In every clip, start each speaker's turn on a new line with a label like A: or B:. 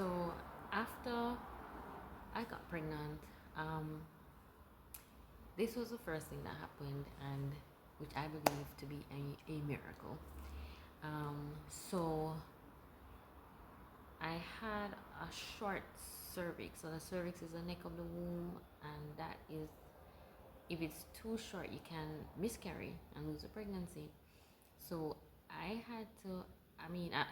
A: So after I got pregnant, um, this was the first thing that happened, and which I believe to be a miracle. So I had a short cervix. So the cervix is the neck of the womb, and that is, if it's too short, you can miscarry and lose the pregnancy. So I had to,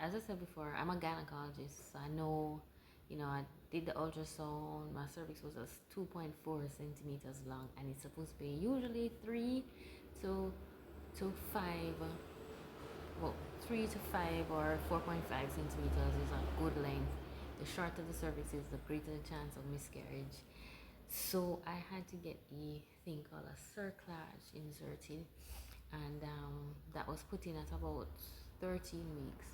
A: as I said before, I'm a gynecologist. So I know, I did the ultrasound. My cervix was just 2.4 centimeters long, and it's supposed to be usually 3 to 5. Well, 3 to 5 or 4.5 centimeters is a good length. The shorter the cervix is, the greater the chance of miscarriage. So I had to get a thing called a cerclage inserted, and that was put in at about 13 weeks.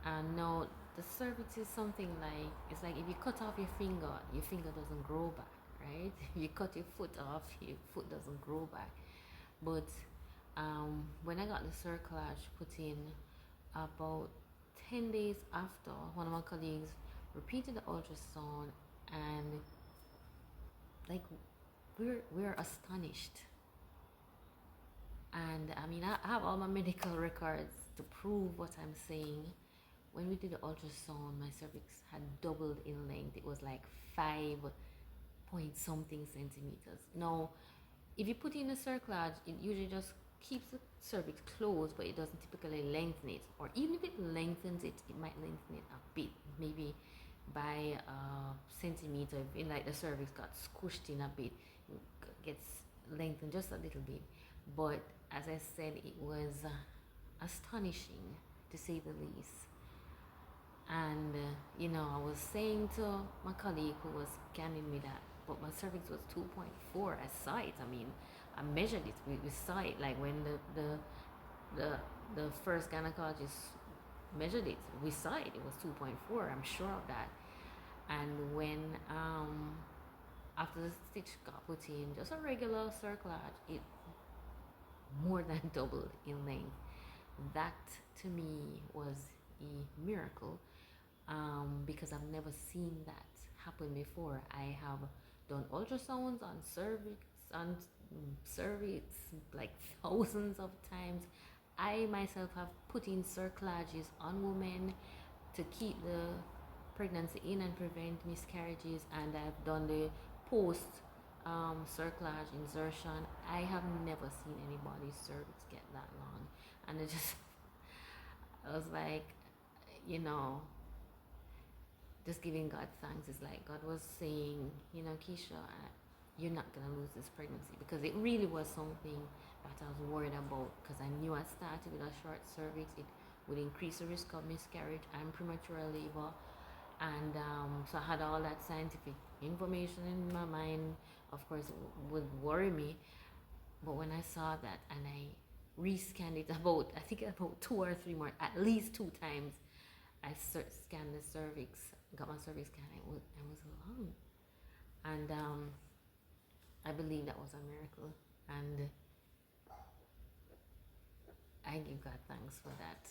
A: And now the cervix is something like, it's like if you cut off your finger doesn't grow back, right? If you cut your foot off, your foot doesn't grow back. But when I got the cerclage put in, about 10 days after, one of my colleagues repeated the ultrasound, and like we're astonished. And I have all my medical records to prove what I'm saying. When we did the ultrasound, my cervix had doubled in length. It was like 5 point something centimeters. Now, if you put in a cerclage, it usually just keeps the cervix closed, but it doesn't typically lengthen it. Or even if it lengthens it, it might lengthen it a bit, maybe by a centimeter. In like the cervix got squished in a bit, it gets lengthened just a little bit. But as I said, it was astonishing to say the least. And I was saying to my colleague who was scanning me that, but my cervix was 2.4. I saw it. I measured it. We saw it. Like when the first gynecologist measured it, we saw it. It was 2.4. I'm sure of that. And when after the stitch got put in, just a regular cerclage, it more than doubled in length. That to me was a miracle, because I've never seen that happen before. I have done ultrasounds on cervix like thousands of times. I myself have put in cerclages on women to keep the pregnancy in and prevent miscarriages, and I've done the post cerclage insertion. I have never seen anybody's cervix get that long, and I was like, you know, just giving God thanks. It's like God was saying, Keisha, you're not gonna lose this pregnancy, because it really was something that I was worried about, because I knew I started with a short cervix. It would increase the risk of miscarriage and premature labor, and so I had all that scientific information in my mind. Of course, it would worry me, but when I saw that and I rescanned it about, I think about 2 or 3 more, at least 2 times, I scanned the cervix, got my cervix scanned, and it was long. And I believe that was a miracle. And I give God thanks for that.